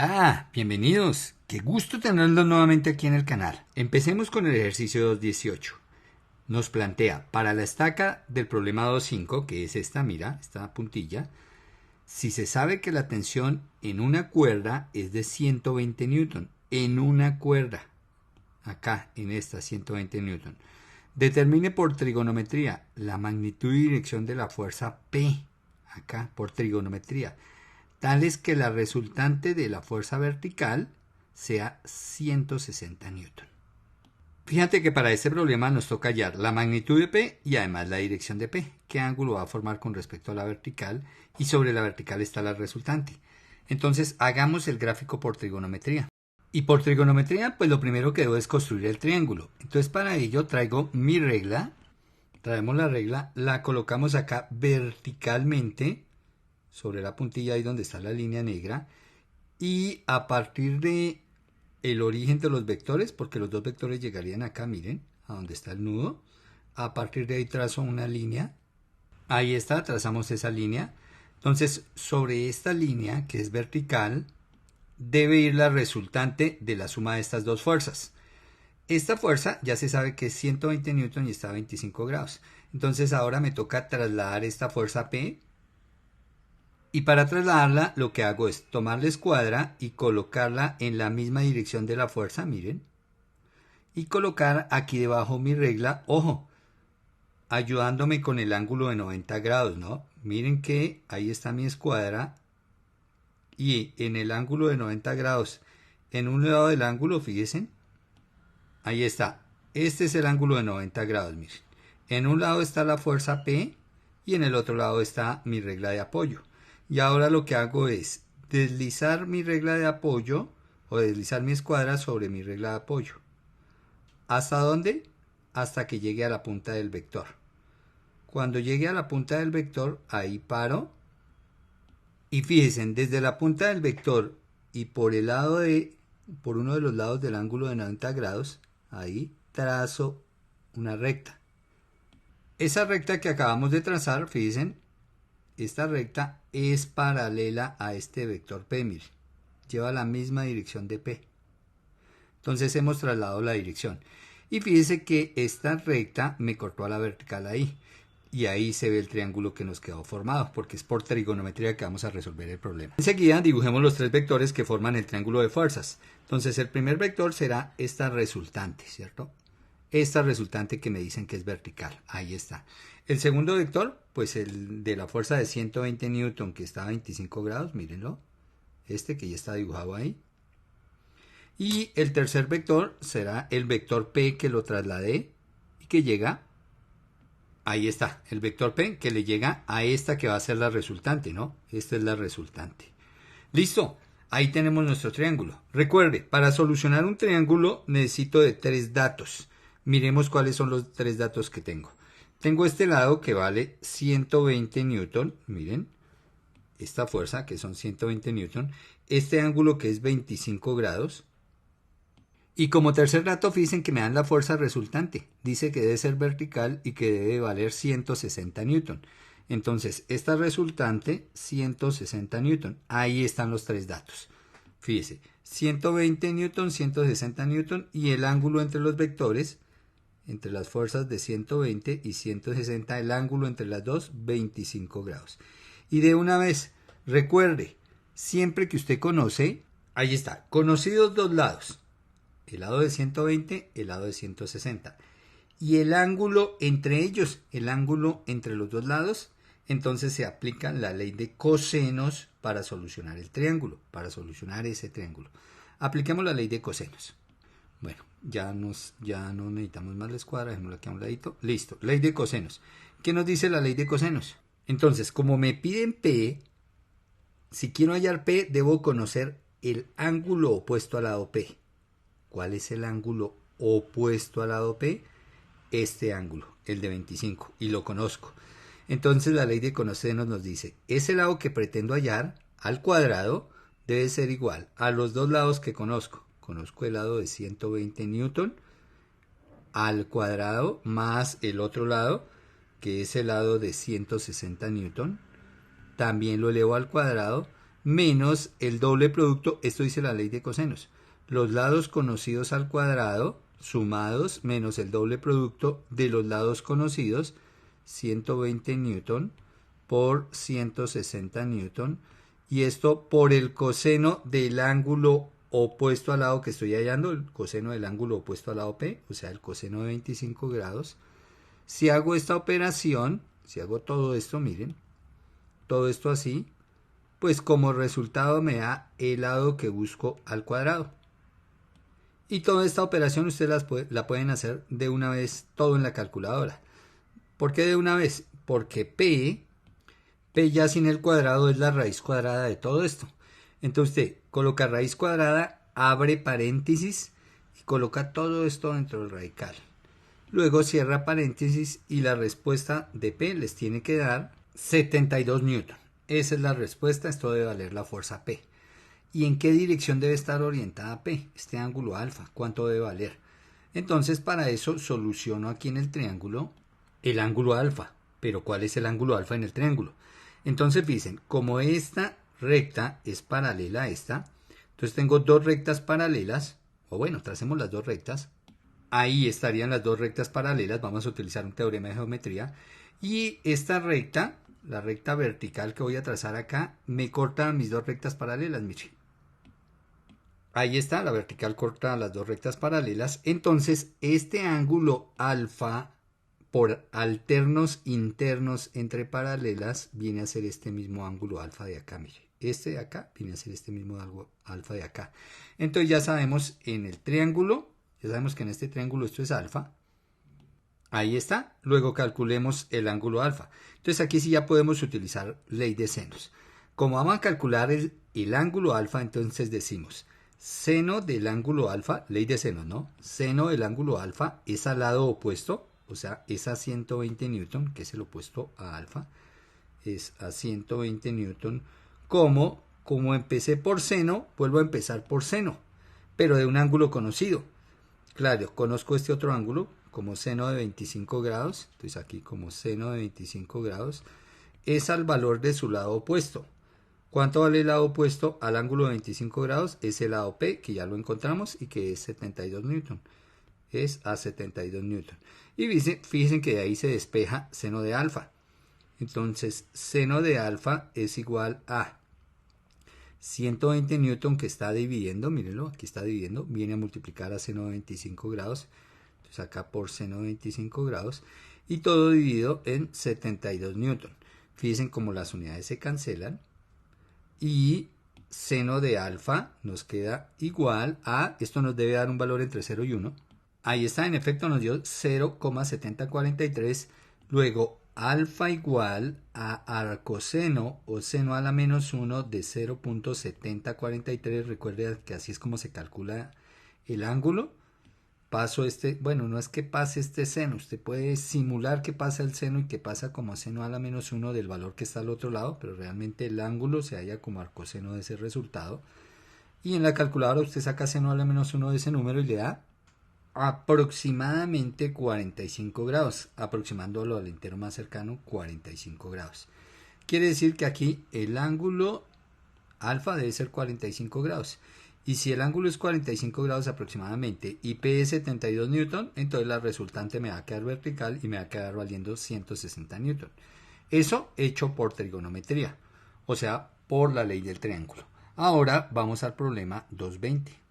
Hola, bienvenidos. Qué gusto tenerlos nuevamente aquí en el canal. Empecemos con el ejercicio 218. Nos plantea, para la estaca del problema 2.5, que es esta, mira, esta puntilla, si se sabe que la tensión en una cuerda es de 120 newton, en una cuerda, acá en esta 120 newton, determine por trigonometría la magnitud y dirección de la fuerza P, acá por trigonometría, tal es que la resultante de la fuerza vertical sea 160 newton. Fíjate que para este problema nos toca hallar la magnitud de P y además la dirección de P, qué ángulo va a formar con respecto a la vertical, y sobre la vertical está la resultante. Entonces hagamos el gráfico por trigonometría. Y por trigonometría, pues lo primero que debo es construir el triángulo. Entonces para ello traigo mi regla, traemos la regla, la colocamos acá verticalmente sobre la puntilla ahí donde está la línea negra, y a partir de el origen de los vectores, porque los dos vectores llegarían acá, miren, a donde está el nudo, a partir de ahí trazo una línea, ahí está, trazamos esa línea. Entonces sobre esta línea que es vertical debe ir la resultante de la suma de estas dos fuerzas. Esta fuerza ya se sabe que es 120 newton y está a 25 grados. Entonces ahora me toca trasladar esta fuerza P. Y para trasladarla lo que hago es tomar la escuadra y colocarla en la misma dirección de la fuerza, miren. Y colocar aquí debajo mi regla, ojo, ayudándome con el ángulo de 90 grados, ¿no? Miren que ahí está mi escuadra y en el ángulo de 90 grados, en un lado del ángulo, fíjense, ahí está. Este es el ángulo de 90 grados, miren. En un lado está la fuerza P y en el otro lado está mi regla de apoyo. Y ahora lo que hago es deslizar mi regla de apoyo o deslizar mi escuadra sobre mi regla de apoyo. ¿Hasta dónde? Hasta que llegue a la punta del vector. Cuando llegue a la punta del vector, ahí paro. Y fíjense, desde la punta del vector y por uno de los lados del ángulo de 90 grados, ahí trazo una recta. Esa recta que acabamos de trazar, fíjense, esta recta es paralela a este vector P, miren, lleva la misma dirección de P. Entonces hemos trasladado la dirección. Y fíjense que esta recta me cortó a la vertical ahí. Y ahí se ve el triángulo que nos quedó formado, porque es por trigonometría que vamos a resolver el problema. Enseguida dibujemos los tres vectores que forman el triángulo de fuerzas. Entonces el primer vector será esta resultante, ¿cierto? Esta resultante que me dicen que es vertical, ahí está. El segundo vector, pues el de la fuerza de 120 newton que está a 25 grados, mírenlo, este que ya está dibujado ahí. Y el tercer vector será el vector P que lo trasladé y que llega, ahí está, el vector P que le llega a esta que va a ser la resultante, ¿no? Esta es la resultante. Listo, ahí tenemos nuestro triángulo. Recuerde, para solucionar un triángulo necesito de tres datos. Miremos cuáles son los tres datos que tengo. Tengo este lado que vale 120 newton, miren, esta fuerza que son 120 newton, este ángulo que es 25 grados, y como tercer dato fíjense que me dan la fuerza resultante, dice que debe ser vertical y que debe valer 160 newton. Entonces, esta resultante, 160 newton, ahí están los tres datos. Fíjese, 120 newton, 160 newton y el ángulo entre los vectores, entre las fuerzas de 120 y 160, el ángulo entre las dos, 25 grados. Y de una vez, recuerde, siempre que usted conoce, ahí está, conocidos dos lados, el lado de 120, el lado de 160. Y el ángulo entre ellos, el ángulo entre los dos lados, entonces se aplica la ley de cosenos para solucionar el triángulo, para solucionar ese triángulo. Apliquemos la ley de cosenos. Bueno, ya no necesitamos más la escuadra, dejémosla aquí a un ladito. Listo, ley de cosenos. ¿Qué nos dice la ley de cosenos? Entonces, como me piden P, si quiero hallar P, debo conocer el ángulo opuesto al lado P. ¿Cuál es el ángulo opuesto al lado P? Este ángulo, el de 25, y lo conozco. Entonces la ley de cosenos nos dice, ese lado que pretendo hallar al cuadrado debe ser igual a los dos lados que conozco. Conozco el lado de 120 newton al cuadrado más el otro lado, que es el lado de 160 newton. También lo elevo al cuadrado menos el doble producto, esto dice la ley de cosenos, los lados conocidos al cuadrado sumados menos el doble producto de los lados conocidos, 120 newton por 160 newton, y esto por el coseno del ángulo opuesto al lado que estoy hallando, el coseno del ángulo opuesto al lado P, o sea, el coseno de 25 grados. Si hago esta operación, si hago todo esto, miren, todo esto así, pues como resultado me da el lado que busco al cuadrado. Y toda esta operación ustedes la pueden hacer de una vez todo en la calculadora. ¿Por qué de una vez? Porque P ya sin el cuadrado es la raíz cuadrada de todo esto. Entonces usted coloca raíz cuadrada, abre paréntesis y coloca todo esto dentro del radical. Luego cierra paréntesis y la respuesta de P les tiene que dar 72 newton. Esa es la respuesta, esto debe valer la fuerza P. ¿Y en qué dirección debe estar orientada P? Este ángulo alfa, ¿cuánto debe valer? Entonces para eso soluciono aquí en el triángulo el ángulo alfa. Pero ¿cuál es el ángulo alfa en el triángulo? Entonces fíjense, como esta recta es paralela a esta, entonces tengo dos rectas paralelas, o bueno, tracemos las dos rectas. Ahí estarían las dos rectas paralelas, vamos a utilizar un teorema de geometría. Y esta recta, la recta vertical que voy a trazar acá, me corta mis dos rectas paralelas, miren. Ahí está, la vertical corta las dos rectas paralelas. Entonces, este ángulo alfa por alternos internos entre paralelas viene a ser este mismo ángulo alfa de acá, mire. Este de acá viene a ser este mismo ángulo alfa de acá. Entonces ya sabemos en el triángulo, ya sabemos que en este triángulo esto es alfa. Ahí está. Luego calculemos el ángulo alfa. Entonces aquí sí ya podemos utilizar ley de senos. Como vamos a calcular el ángulo alfa, entonces decimos seno del ángulo alfa, ley de senos, ¿no? Seno del ángulo alfa es al lado opuesto, o sea, es a 120 newton, que es el opuesto a alfa, es a 120 newton. Como empecé por seno, vuelvo a empezar por seno, pero de un ángulo conocido. Claro, conozco este otro ángulo como seno de 25 grados, entonces aquí como seno de 25 grados, es al valor de su lado opuesto. ¿Cuánto vale el lado opuesto al ángulo de 25 grados? Es el lado P, que ya lo encontramos y que es 72 newton. Es a 72 newton. Y fíjense que de ahí se despeja seno de alfa. Entonces, seno de alfa es igual a 120 newton que está dividiendo, mírenlo, aquí está dividiendo, viene a multiplicar a seno de 25 grados. Entonces acá por seno de 25 grados. Y todo dividido en 72 newton. Fíjense cómo las unidades se cancelan. Y seno de alfa nos queda igual a, esto nos debe dar un valor entre 0 y 1. Ahí está, en efecto nos dio 0,7043. Luego alfa igual a arcoseno o seno a la menos 1 de 0,7043. Recuerden que así es como se calcula el ángulo. Paso bueno, no es que pase este seno, usted puede simular que pasa el seno y que pasa como seno a la menos 1 del valor que está al otro lado, pero realmente el ángulo se halla como arcoseno de ese resultado. Y en la calculadora usted saca seno a la menos 1 de ese número y le da aproximadamente 45 grados, aproximándolo al entero más cercano, 45 grados. Quiere decir que aquí el ángulo alfa debe ser 45 grados. Y si el ángulo es 45 grados aproximadamente y P es 72 newton, entonces la resultante me va a quedar vertical y me va a quedar valiendo 160 newton. Eso hecho por trigonometría, o sea, por la ley del triángulo. Ahora vamos al problema 220.